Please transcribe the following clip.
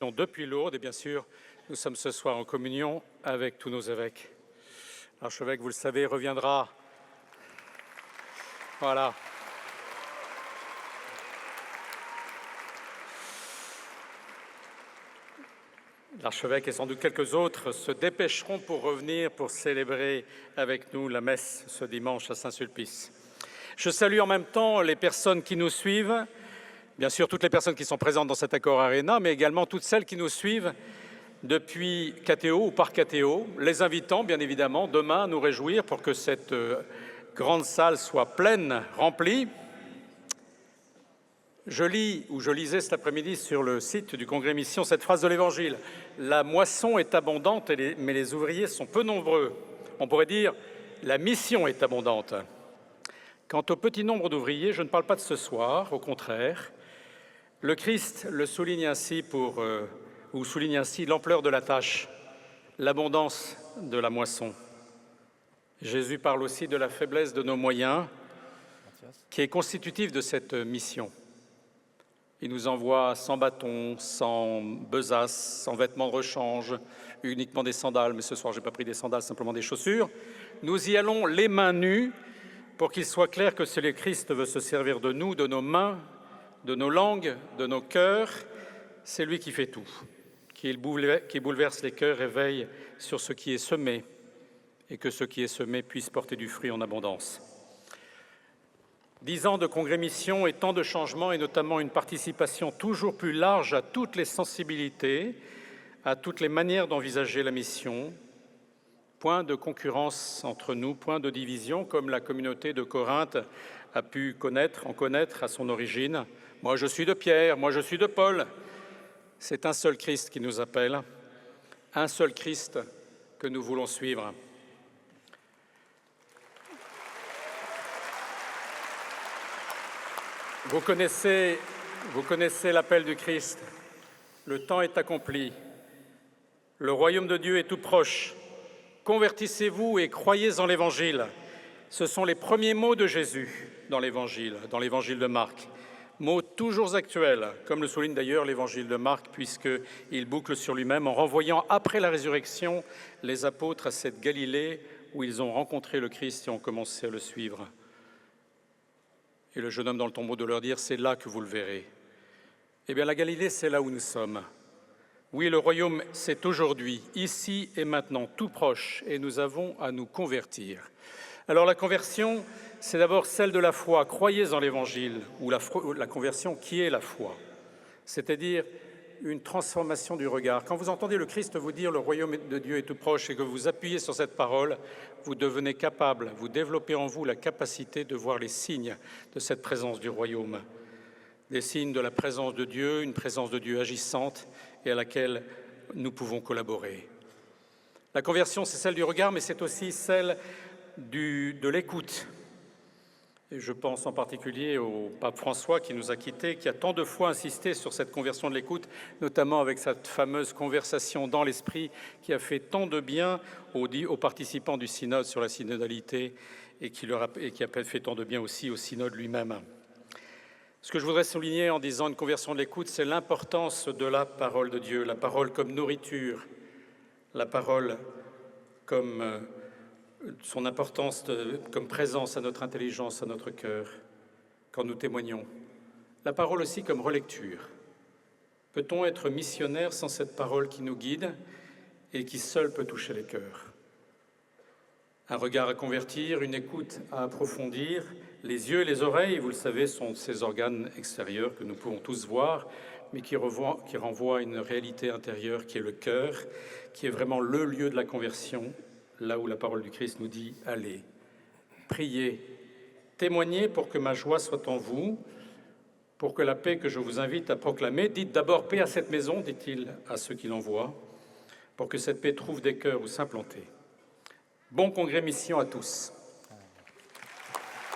depuis Lourdes et bien sûr, nous sommes ce soir en communion avec tous nos évêques. L'archevêque, vous le savez, reviendra. Voilà. L'archevêque et sans doute quelques autres se dépêcheront pour revenir pour célébrer avec nous la messe ce dimanche à Saint-Sulpice. Je salue en même temps les personnes qui nous suivent, bien sûr toutes les personnes qui sont présentes dans cet Accor Arena, mais également toutes celles qui nous suivent depuis KTO ou par KTO, les invitant bien évidemment demain à nous réjouir pour que cette grande salle soit pleine, remplie. Je lisais cet après-midi sur le site du Congrès Mission cette phrase de l'Évangile. La moisson est abondante, mais les ouvriers sont peu nombreux. On pourrait dire la mission est abondante. Quant au petit nombre d'ouvriers, je ne parle pas de ce soir, au contraire. Le Christ le souligne ainsi souligne ainsi l'ampleur de la tâche, l'abondance de la moisson. Jésus parle aussi de la faiblesse de nos moyens, qui est constitutive de cette mission. Il nous envoie sans bâton, sans besace, sans vêtements de rechange, uniquement des sandales. Mais ce soir, je n'ai pas pris des sandales, simplement des chaussures. Nous y allons les mains nues pour qu'il soit clair que si le Christ veut se servir de nous, de nos mains, de nos langues, de nos cœurs, c'est lui qui fait tout, qui bouleverse les cœurs et veille sur ce qui est semé et que ce qui est semé puisse porter du fruit en abondance. 10 ans de Congrès Mission et tant de changements, et notamment une participation toujours plus large à toutes les sensibilités, à toutes les manières d'envisager la mission. Point de concurrence entre nous, point de division, comme la communauté de Corinthe a pu en connaître à son origine. Moi, je suis de Pierre, moi, je suis de Paul. C'est un seul Christ qui nous appelle, un seul Christ que nous voulons suivre. Vous connaissez l'appel du Christ. Le temps est accompli. Le royaume de Dieu est tout proche. Convertissez-vous et croyez en l'Évangile. Ce sont les premiers mots de Jésus dans l'Évangile de Marc. Mots toujours actuels, comme le souligne d'ailleurs l'Évangile de Marc, puisqu'il boucle sur lui-même en renvoyant après la résurrection les apôtres à cette Galilée où ils ont rencontré le Christ et ont commencé à le suivre. Et le jeune homme dans le tombeau de leur dire « c'est là que vous le verrez ». Eh bien, la Galilée, c'est là où nous sommes. Oui, le royaume, c'est aujourd'hui, ici et maintenant, tout proche, et nous avons à nous convertir. Alors la conversion, c'est d'abord celle de la foi. Croyez en l'Évangile, ou la conversion qui est la foi, c'est-à-dire une transformation du regard. Quand vous entendez le Christ vous dire « le royaume de Dieu est tout proche » et que vous appuyez sur cette parole, vous devenez capable, vous développez en vous la capacité de voir les signes de cette présence du royaume, des signes de la présence de Dieu, une présence de Dieu agissante et à laquelle nous pouvons collaborer. La conversion, c'est celle du regard, mais c'est aussi celle de l'écoute. Et je pense en particulier au pape François qui nous a quittés, qui a tant de fois insisté sur cette conversion de l'écoute, notamment avec cette fameuse conversation dans l'esprit qui a fait tant de bien aux participants du synode sur la synodalité et qui a fait tant de bien aussi au synode lui-même. Ce que je voudrais souligner en disant une conversion de l'écoute, c'est l'importance de la parole de Dieu, la parole comme nourriture, la parole comme son importance comme présence à notre intelligence, à notre cœur, quand nous témoignons. La parole aussi comme relecture. Peut-on être missionnaire sans cette parole qui nous guide et qui seule peut toucher les cœurs? Un regard à convertir, une écoute à approfondir. Les yeux et les oreilles, vous le savez, sont ces organes extérieurs que nous pouvons tous voir, mais qui renvoient à une réalité intérieure qui est le cœur, qui est vraiment le lieu de la conversion, là où la parole du Christ nous dit « Allez, priez, témoignez pour que ma joie soit en vous, pour que la paix que je vous invite à proclamer, dites d'abord paix à cette maison, dit-il à ceux qui l'envoient, pour que cette paix trouve des cœurs où s'implanter. » Bon congrès mission à tous.